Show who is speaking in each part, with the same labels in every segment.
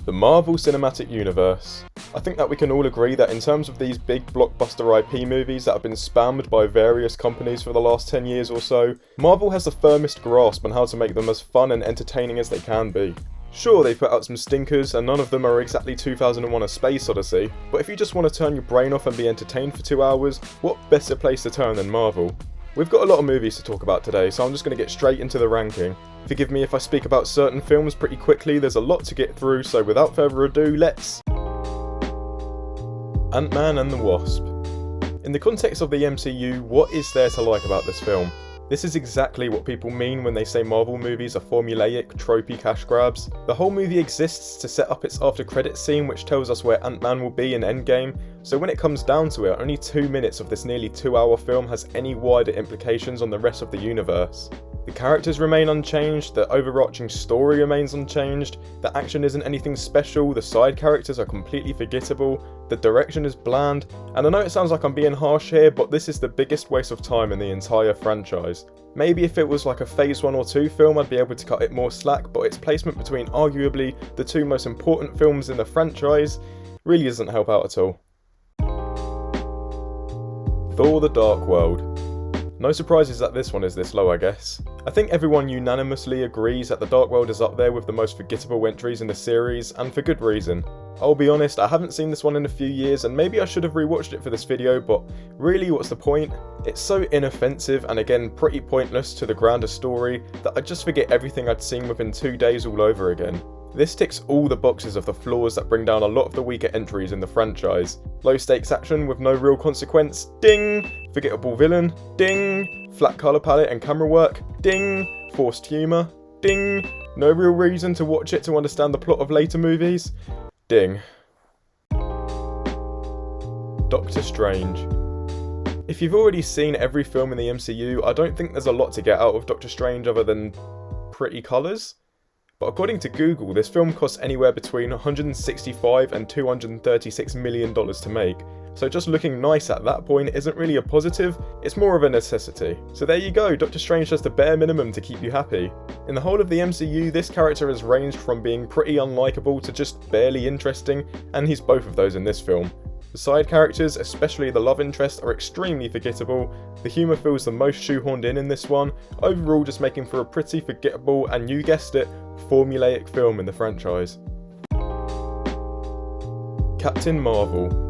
Speaker 1: The Marvel Cinematic Universe. I think that we can all agree that in terms of these big blockbuster IP movies that have been spammed by various companies for the last 10 years or so, Marvel has the firmest grasp on how to make them as fun and entertaining as they can be. Sure, they've put out some stinkers, and none of them are exactly 2001: A Space Odyssey, but if you just want to turn your brain off and be entertained for 2 hours, what better place to turn than Marvel? We've got a lot of movies to talk about today, so I'm just going to get straight into the ranking. Forgive me if I speak about certain films pretty quickly, there's a lot to get through, so without further ado, let's... Ant-Man and the Wasp. In the context of the MCU, what is there to like about this film? This is exactly what people mean when they say Marvel movies are formulaic, tropey cash grabs. The whole movie exists to set up its after credits scene which tells us where Ant-Man will be in Endgame, so when it comes down to it, only 2 minutes of this nearly 2-hour film has any wider implications on the rest of the universe. The characters remain unchanged, the overarching story remains unchanged, the action isn't anything special, the side characters are completely forgettable, the direction is bland, and I know it sounds like I'm being harsh here, but this is the biggest waste of time in the entire franchise. Maybe if it was like a phase 1 or 2 film I'd be able to cut it more slack, but its placement between arguably the 2 most important films in the franchise really doesn't help out at all. Thor: The Dark World. No surprises that this one is this low, I guess. I think everyone unanimously agrees that The Dark World is up there with the most forgettable entries in the series, and for good reason. I'll be honest, I haven't seen this one in a few years, and maybe I should have rewatched it for this video, but really, what's the point? It's so inoffensive, and again, pretty pointless to the grander story, that I just forget everything I'd seen within 2 days all over again. This ticks all the boxes of the flaws that bring down a lot of the weaker entries in the franchise. Low stakes action with no real consequence, ding! Forgettable villain, ding! Flat colour palette and camera work, ding! Forced humour, ding! No real reason to watch it to understand the plot of later movies, ding. Doctor Strange. If you've already seen every film in the MCU, I don't think there's a lot to get out of Doctor Strange other than pretty colours. But according to Google, this film costs anywhere between $165 and $236 million to make, so just looking nice at that point isn't really a positive, it's more of a necessity. So there you go, Doctor Strange does the bare minimum to keep you happy. In the whole of the MCU, this character has ranged from being pretty unlikable to just barely interesting, and he's both of those in this film. The side characters, especially the love interest, are extremely forgettable, the humour feels the most shoehorned in this one, overall just making for a pretty forgettable and, you guessed it, formulaic film in the franchise. Captain Marvel.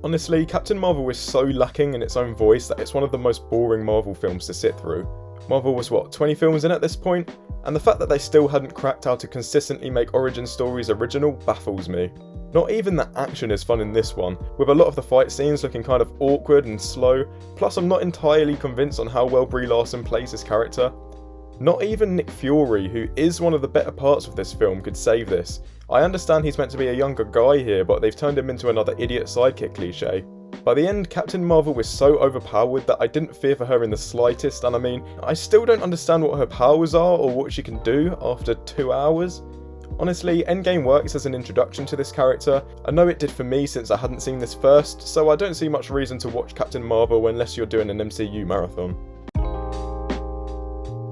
Speaker 1: Honestly, Captain Marvel is so lacking in its own voice that it's one of the most boring Marvel films to sit through. Marvel was what, 20 films in at this point? And the fact that they still hadn't cracked how to consistently make origin stories original baffles me. Not even the action is fun in this one, with a lot of the fight scenes looking kind of awkward and slow, plus I'm not entirely convinced on how well Brie Larson plays his character. Not even Nick Fury, who is one of the better parts of this film, could save this. I understand he's meant to be a younger guy here, but they've turned him into another idiot sidekick cliche. By the end, Captain Marvel was so overpowered that I didn't fear for her in the slightest, and I mean, I still don't understand what her powers are or what she can do after 2 hours. Honestly, Endgame works as an introduction to this character. I know it did for me since I hadn't seen this first, so I don't see much reason to watch Captain Marvel unless you're doing an MCU marathon.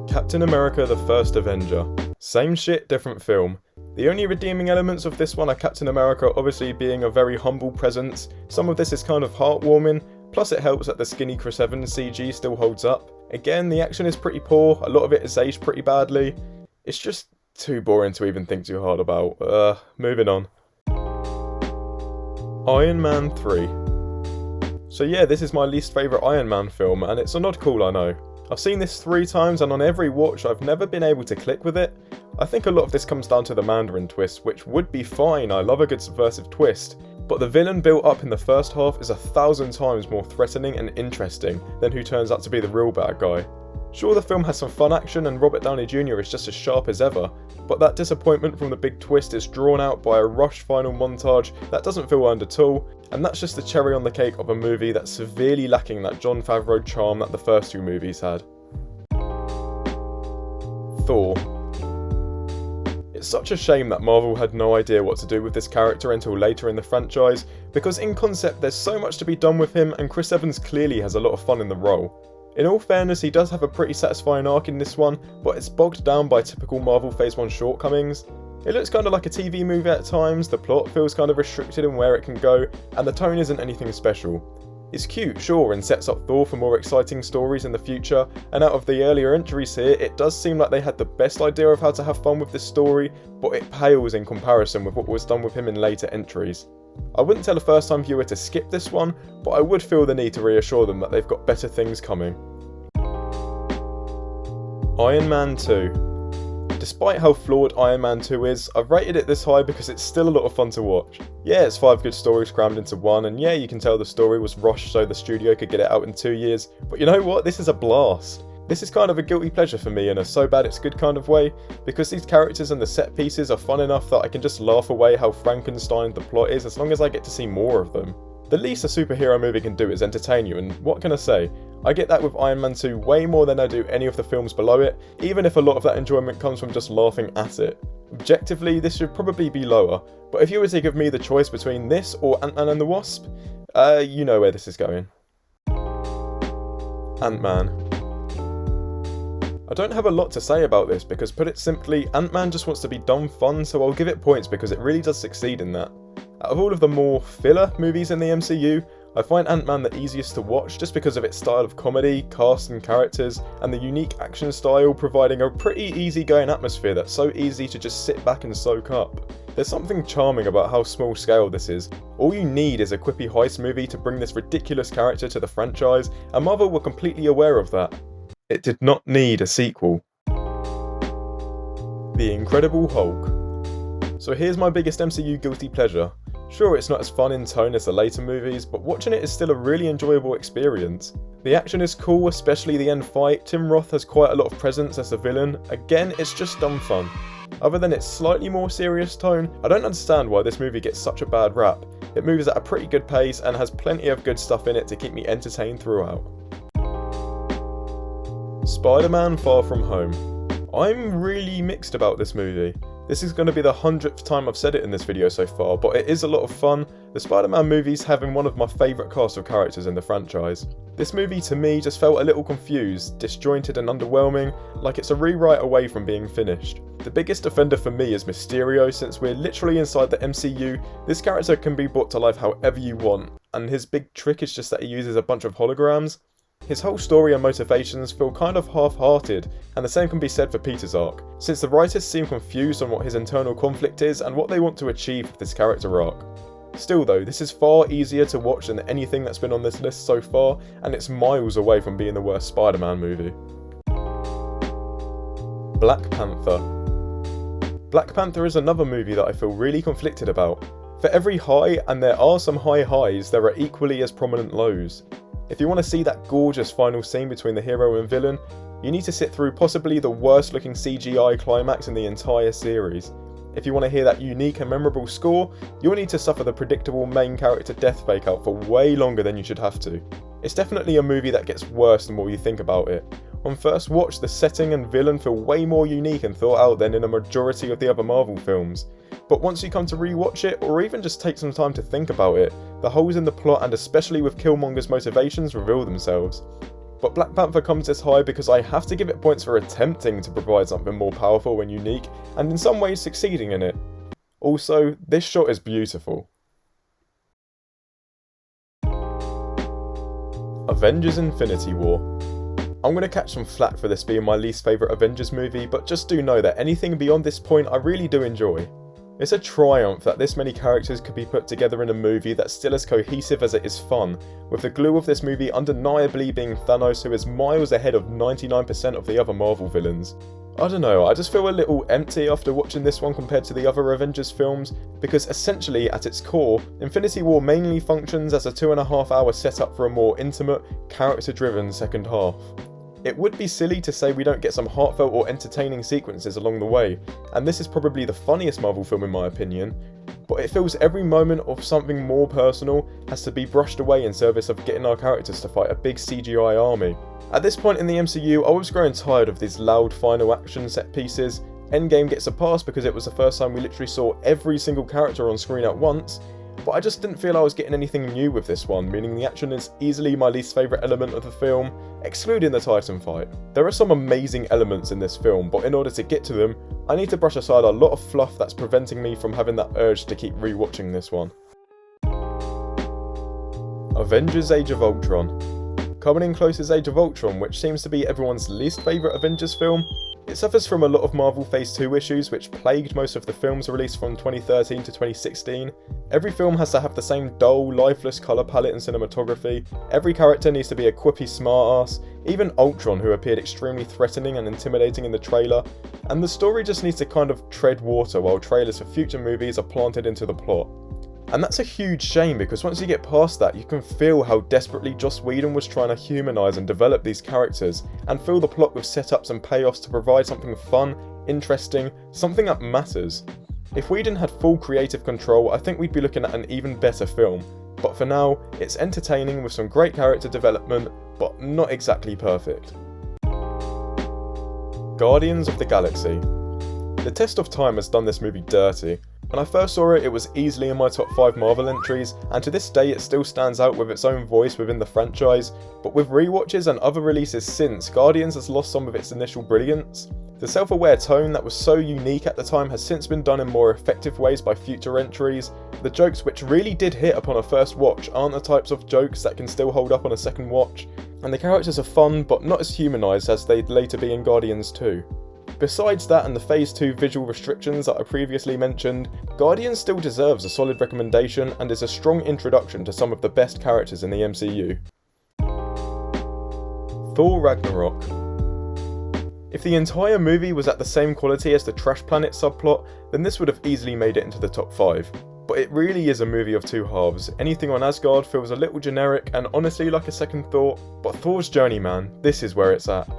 Speaker 1: Captain America: The First Avenger. Same shit, different film. The only redeeming elements of this one are Captain America obviously being a very humble presence, some of this is kind of heartwarming, plus it helps that the skinny Chris Evans CG still holds up. Again, the action is pretty poor, a lot of it is aged pretty badly. It's just too boring to even think too hard about. Moving on. Iron Man 3. So yeah, this is my least favourite Iron Man film, and it's an odd call, I know. I've seen this 3 times, and on every watch I've never been able to click with it. I think a lot of this comes down to the Mandarin twist, which would be fine, I love a good subversive twist, but the villain built up in the first half is 1,000 times more threatening and interesting than who turns out to be the real bad guy. Sure, the film has some fun action and Robert Downey Jr. is just as sharp as ever, but that disappointment from the big twist is drawn out by a rushed final montage that doesn't feel earned at all, and that's just the cherry on the cake of a movie that's severely lacking that Jon Favreau charm that the first 2 movies had. Thor. It's such a shame that Marvel had no idea what to do with this character until later in the franchise, because in concept there's so much to be done with him and Chris Evans clearly has a lot of fun in the role. In all fairness, he does have a pretty satisfying arc in this one, but it's bogged down by typical Marvel Phase 1 shortcomings. It looks kind of like a TV movie at times, the plot feels kind of restricted in where it can go, and the tone isn't anything special. It's cute, sure, and sets up Thor for more exciting stories in the future, and out of the earlier entries here, it does seem like they had the best idea of how to have fun with this story, but it pales in comparison with what was done with him in later entries. I wouldn't tell a first time viewer to skip this one, but I would feel the need to reassure them that they've got better things coming. Iron Man 2. Despite how flawed Iron Man 2 is, I've rated it this high because it's still a lot of fun to watch. Yeah, it's 5 good stories crammed into one, and yeah, you can tell the story was rushed so the studio could get it out in 2 years, but you know what, this is a blast. This is kind of a guilty pleasure for me in a so bad it's good kind of way, because these characters and the set pieces are fun enough that I can just laugh away how Frankenstein the plot is as long as I get to see more of them. The least a superhero movie can do is entertain you, and what can I say? I get that with Iron Man 2 way more than I do any of the films below it, even if a lot of that enjoyment comes from just laughing at it. Objectively, this should probably be lower, but if you were to give me the choice between this or Ant-Man and the Wasp, you know where this is going. Ant-Man. I don't have a lot to say about this because, put it simply, Ant-Man just wants to be dumb fun, so I'll give it points because it really does succeed in that. Out of all of the more filler movies in the MCU, I find Ant-Man the easiest to watch just because of its style of comedy, cast and characters, and the unique action style providing a pretty easygoing atmosphere that's so easy to just sit back and soak up. There's something charming about how small scale this is. All you need is a quippy heist movie to bring this ridiculous character to the franchise, and Marvel were completely aware of that. It did not need a sequel. The Incredible Hulk. So here's my biggest MCU guilty pleasure. Sure, it's not as fun in tone as the later movies, but watching it is still a really enjoyable experience. The action is cool, especially the end fight. Tim Roth has quite a lot of presence as a villain. Again, it's just dumb fun. Other than its slightly more serious tone, I don't understand why this movie gets such a bad rap. It moves at a pretty good pace and has plenty of good stuff in it to keep me entertained throughout. Spider-Man Far From Home. I'm really mixed about this movie. This is going to be the 100th time I've said it in this video so far, but it is a lot of fun. The Spider-Man movies having one of my favourite cast of characters in the franchise. This movie to me just felt a little confused, disjointed and underwhelming, like it's a rewrite away from being finished. The biggest offender for me is Mysterio. Since we're literally inside the MCU, this character can be brought to life however you want, and his big trick is just that he uses a bunch of holograms. His whole story and motivations feel kind of half-hearted, and the same can be said for Peter's arc, since the writers seem confused on what his internal conflict is and what they want to achieve with this character arc. Still though, this is far easier to watch than anything that's been on this list so far, and it's miles away from being the worst Spider-Man movie. Black Panther. Black Panther is another movie that I feel really conflicted about. For every high, and there are some high highs, there are equally as prominent lows. If you want to see that gorgeous final scene between the hero and villain, you need to sit through possibly the worst looking CGI climax in the entire series. If you want to hear that unique and memorable score, you'll need to suffer the predictable main character death fake out for way longer than you should have to. It's definitely a movie that gets worse the more you think about it. On first watch, the setting and villain feel way more unique and thought out than in a majority of the other Marvel films. But once you come to rewatch it, or even just take some time to think about it, the holes in the plot and especially with Killmonger's motivations reveal themselves. But Black Panther comes this high because I have to give it points for attempting to provide something more powerful and unique, and in some ways succeeding in it. Also, this shot is beautiful. Avengers Infinity War. I'm going to catch some flack for this being my least favourite Avengers movie, but just do know that anything beyond this point I really do enjoy. It's a triumph that this many characters could be put together in a movie that's still as cohesive as it is fun, with the glue of this movie undeniably being Thanos, who is miles ahead of 99% of the other Marvel villains. I don't know, I just feel a little empty after watching this one compared to the other Avengers films, because essentially at its core, Infinity War mainly functions as a 2.5 hour setup for a more intimate, character-driven second half. It would be silly to say we don't get some heartfelt or entertaining sequences along the way, and this is probably the funniest Marvel film in my opinion, but it feels every moment of something more personal has to be brushed away in service of getting our characters to fight a big CGI army. At this point in the MCU, I was growing tired of these loud final action set pieces. Endgame gets a pass because it was the first time we literally saw every single character on screen at once, but I just didn't feel I was getting anything new with this one, meaning the action is easily my least favourite element of the film, excluding the Titan fight. There are some amazing elements in this film, but in order to get to them, I need to brush aside a lot of fluff that's preventing me from having that urge to keep rewatching this one. Avengers Age of Ultron. Coming in close is Age of Ultron, which seems to be everyone's least favourite Avengers film. It suffers from a lot of Marvel Phase 2 issues which plagued most of the films released from 2013 to 2016. Every film has to have the same dull, lifeless colour palette and cinematography. Every character needs to be a quippy smartass, even Ultron, who appeared extremely threatening and intimidating in the trailer. And the story just needs to kind of tread water while trailers for future movies are planted into the plot. And that's a huge shame, because once you get past that, you can feel how desperately Joss Whedon was trying to humanise and develop these characters, and fill the plot with setups and payoffs to provide something fun, interesting, something that matters. If Whedon had full creative control, I think we'd be looking at an even better film. But for now, it's entertaining with some great character development, but not exactly perfect. Guardians of the Galaxy. The test of time has done this movie dirty. When I first saw it, it was easily in my top 5 Marvel entries, and to this day it still stands out with its own voice within the franchise, but with rewatches and other releases since, Guardians has lost some of its initial brilliance. The self-aware tone that was so unique at the time has since been done in more effective ways by future entries. The jokes which really did hit upon a first watch aren't the types of jokes that can still hold up on a second watch, and the characters are fun but not as humanised as they'd later be in Guardians 2. Besides that and the Phase 2 visual restrictions that I previously mentioned, Guardians still deserves a solid recommendation and is a strong introduction to some of the best characters in the MCU. Thor Ragnarok. If the entire movie was at the same quality as the Trash Planet subplot, then this would have easily made it into the top 5. But it really is a movie of two halves. Anything on Asgard feels a little generic and honestly like a second thought, but Thor's journey, man, this is where it's at.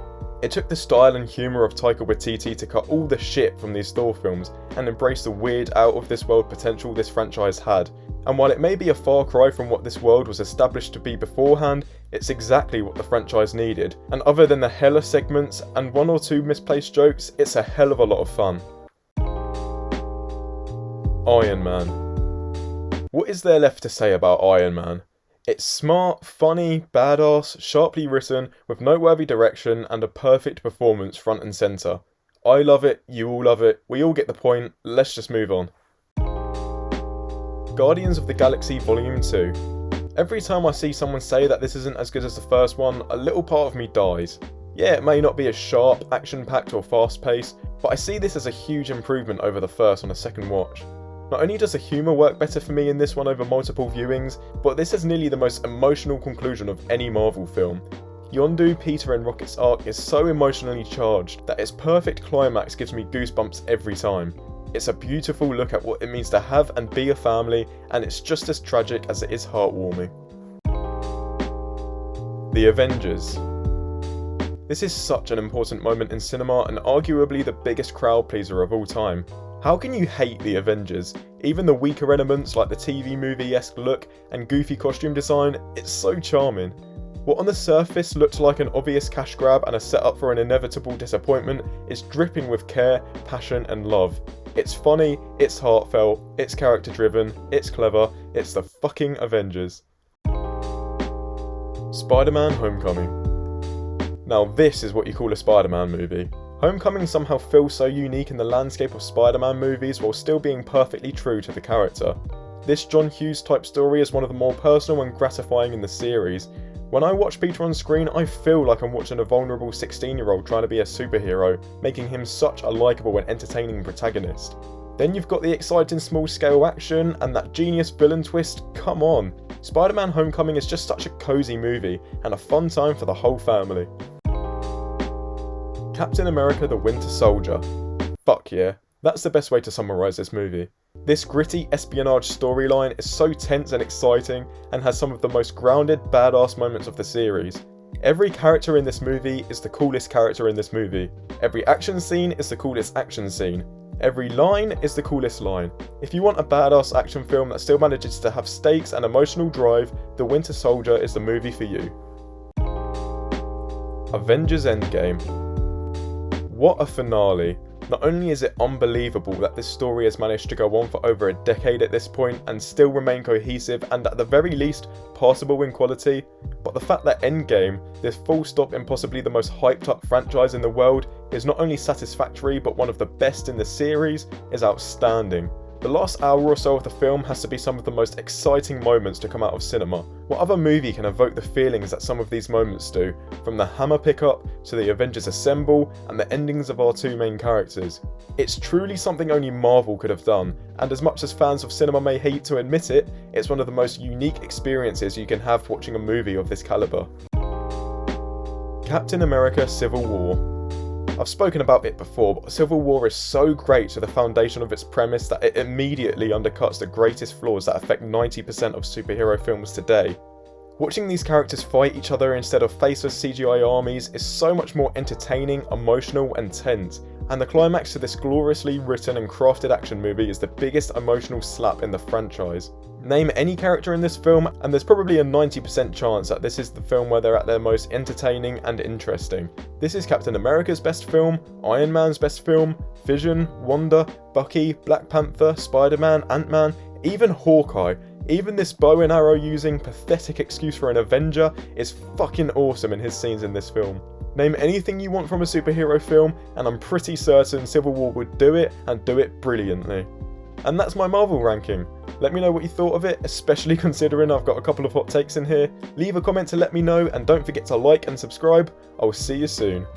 Speaker 1: It took the style and humour of Taika Waititi to cut all the shit from these Thor films and embrace the weird out-of-this-world potential this franchise had. And while it may be a far cry from what this world was established to be beforehand, it's exactly what the franchise needed. And other than the hella segments and one or two misplaced jokes, it's a hell of a lot of fun. Iron Man. What is there left to say about Iron Man? It's smart, funny, badass, sharply written, with noteworthy direction and a perfect performance front and centre. I love it, you all love it, we all get the point, let's just move on. Guardians of the Galaxy Volume 2. Every time I see someone say that this isn't as good as the first one, a little part of me dies. Yeah, it may not be as sharp, action-packed or fast-paced, but I see this as a huge improvement over the first on a second watch. Not only does the humour work better for me in this one over multiple viewings, but this is nearly the most emotional conclusion of any Marvel film. Yondu, Peter and Rocket's arc is so emotionally charged that its perfect climax gives me goosebumps every time. It's a beautiful look at what it means to have and be a family, and it's just as tragic as it is heartwarming. The Avengers. This is such an important moment in cinema and arguably the biggest crowd pleaser of all time. How can you hate the Avengers? Even the weaker elements like the TV movie-esque look and goofy costume design, it's so charming. What on the surface looked like an obvious cash grab and a setup for an inevitable disappointment is dripping with care, passion and love. It's funny, it's heartfelt, it's character driven, it's clever, it's the fucking Avengers. Spider-Man Homecoming. Now this is what you call a Spider-Man movie. Homecoming somehow feels so unique in the landscape of Spider-Man movies while still being perfectly true to the character. This John Hughes type story is one of the more personal and gratifying in the series. When I watch Peter on screen, I feel like I'm watching a vulnerable 16-year-old trying to be a superhero, making him such a likeable and entertaining protagonist. Then you've got the exciting small-scale action and that genius villain twist, come on! Spider-Man Homecoming is just such a cozy movie and a fun time for the whole family. Captain America the Winter Soldier. Fuck yeah, that's the best way to summarise this movie. This gritty espionage storyline is so tense and exciting and has some of the most grounded, badass moments of the series. Every character in this movie is the coolest character in this movie. Every action scene is the coolest action scene. Every line is the coolest line. If you want a badass action film that still manages to have stakes and emotional drive, The Winter Soldier is the movie for you. Avengers Endgame. What a finale. Not only is it unbelievable that this story has managed to go on for over a decade at this point and still remain cohesive and at the very least passable in quality, but the fact that Endgame, this full stop in possibly the most hyped up franchise in the world, is not only satisfactory but one of the best in the series is outstanding. The last hour or so of the film has to be some of the most exciting moments to come out of cinema. What other movie can evoke the feelings that some of these moments do, from the hammer pickup to the Avengers assemble and the endings of our two main characters? It's truly something only Marvel could have done, and as much as fans of cinema may hate to admit it, it's one of the most unique experiences you can have watching a movie of this caliber. Captain America Civil War. I've spoken about it before, but Civil War is so great to the foundation of its premise that it immediately undercuts the greatest flaws that affect 90% of superhero films today. Watching these characters fight each other instead of faceless CGI armies is so much more entertaining, emotional, and tense, and the climax to this gloriously written and crafted action movie is the biggest emotional slap in the franchise. Name any character in this film, and there's probably a 90% chance that this is the film where they're at their most entertaining and interesting. This is Captain America's best film, Iron Man's best film, Vision, Wanda, Bucky, Black Panther, Spiderman, Ant-Man, even Hawkeye. Even this bow and arrow using pathetic excuse for an Avenger is fucking awesome in his scenes in this film. Name anything you want from a superhero film, and I'm pretty certain Civil War would do it, and do it brilliantly. And that's my Marvel ranking. Let me know what you thought of it, especially considering I've got a couple of hot takes in here. Leave a comment to let me know, and don't forget to like and subscribe. I'll see you soon.